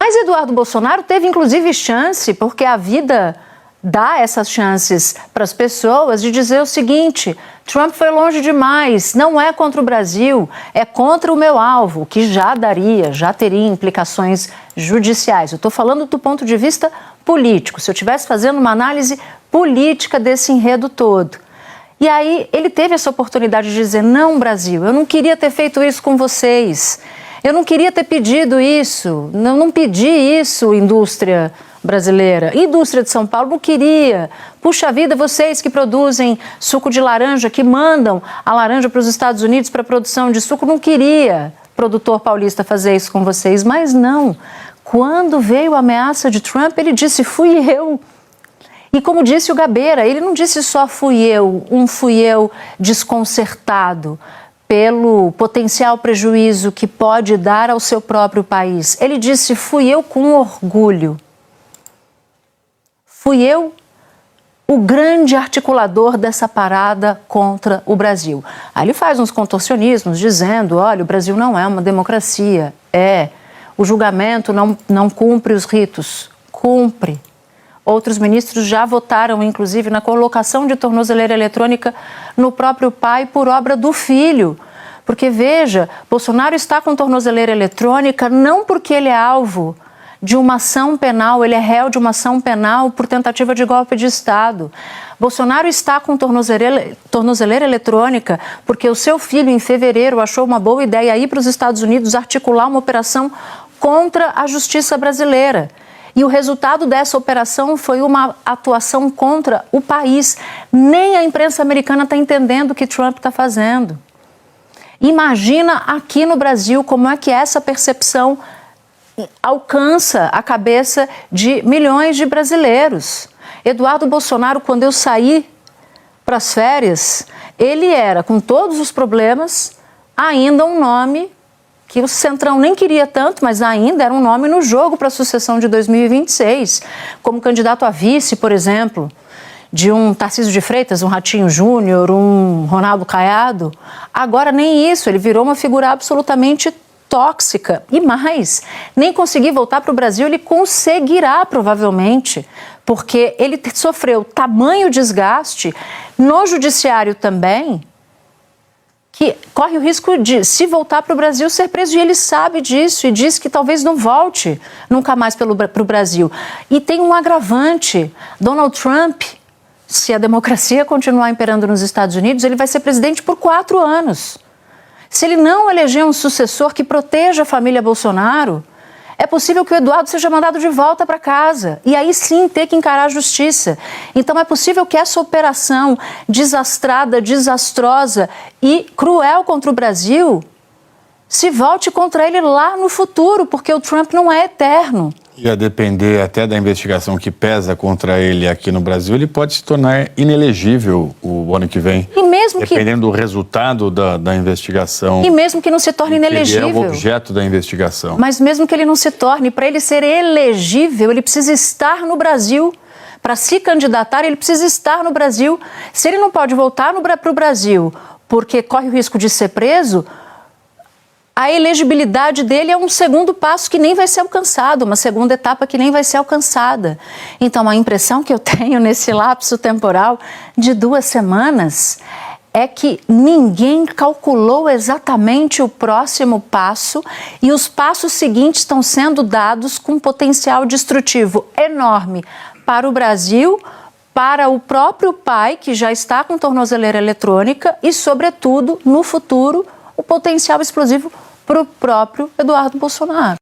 Mas Eduardo Bolsonaro teve inclusive chance, porque a vida dá essas chances para as pessoas, de dizer o seguinte: Trump foi longe demais, não é contra o Brasil, é contra o meu alvo, que já teria implicações judiciais. Eu estou falando do ponto de vista político, se eu estivesse fazendo uma análise política desse enredo todo. E aí ele teve essa oportunidade de dizer: não, Brasil, eu não queria ter feito isso com vocês, eu não queria ter pedido isso, não pedi isso, indústria brasileira, indústria de São Paulo, não queria. Puxa vida, vocês que produzem suco de laranja, que mandam a laranja para os Estados Unidos para produção de suco, não queria, produtor paulista, fazer isso com vocês. Mas não, quando veio a ameaça de Trump, ele disse: fui eu. E como disse o Gabeira, ele não disse só fui eu desconcertado pelo potencial prejuízo que pode dar ao seu próprio país. Ele disse: fui eu com orgulho. Fui eu o grande articulador dessa parada contra o Brasil. Aí ele faz uns contorcionismos dizendo: olha, o Brasil não é uma democracia, o julgamento não cumpre os ritos. Cumpre. Outros ministros já votaram, inclusive, na colocação de tornozeleira eletrônica no próprio pai por obra do filho. Porque, veja, Bolsonaro está com tornozeleira eletrônica não porque ele é alvo de uma ação penal, ele é réu de uma ação penal por tentativa de golpe de Estado. Bolsonaro está com tornozeleira eletrônica porque o seu filho, em fevereiro, achou uma boa ideia ir para os Estados Unidos articular uma operação contra a justiça brasileira. E o resultado dessa operação foi uma atuação contra o país. Nem a imprensa americana está entendendo o que Trump está fazendo. Imagina aqui no Brasil como é que essa percepção alcança a cabeça de milhões de brasileiros. Eduardo Bolsonaro, quando eu saí para as férias, ele era, com todos os problemas, ainda um nome que o Centrão nem queria tanto, mas ainda era um nome no jogo para a sucessão de 2026, como candidato a vice, por exemplo, de um Tarcísio de Freitas, um Ratinho Júnior, um Ronaldo Caiado. Agora nem isso, ele virou uma figura absolutamente tóxica. E mais, nem conseguir voltar para o Brasil, ele conseguirá provavelmente, porque ele sofreu tamanho desgaste no judiciário também, que corre o risco de, se voltar para o Brasil, ser preso. E ele sabe disso e diz que talvez não volte nunca mais para o Brasil. E tem um agravante: Donald Trump, se a democracia continuar imperando nos Estados Unidos, ele vai ser presidente por 4 anos. Se ele não eleger um sucessor que proteja a família Bolsonaro, é possível que o Eduardo seja mandado de volta para casa e aí sim ter que encarar a justiça. Então é possível que essa operação desastrada, desastrosa e cruel contra o Brasil se volte contra ele lá no futuro, porque o Trump não é eterno. E a depender até da investigação que pesa contra ele aqui no Brasil, ele pode se tornar inelegível o ano que vem. E mesmo dependendo do resultado da investigação. E mesmo que não se torne inelegível. Ele é o objeto da investigação. Mas mesmo que ele não se torne, para ele ser elegível, ele precisa estar no Brasil. Para se candidatar, ele precisa estar no Brasil. Se ele não pode voltar para o Brasil porque corre o risco de ser preso, a elegibilidade dele é um segundo passo que nem vai ser alcançado, uma segunda etapa que nem vai ser alcançada. Então, a impressão que eu tenho nesse lapso temporal de 2 semanas é que ninguém calculou exatamente o próximo passo e os passos seguintes estão sendo dados com potencial destrutivo enorme para o Brasil, para o próprio pai, que já está com tornozeleira eletrônica, e, sobretudo, no futuro, o potencial explosivo para o próprio Eduardo Bolsonaro.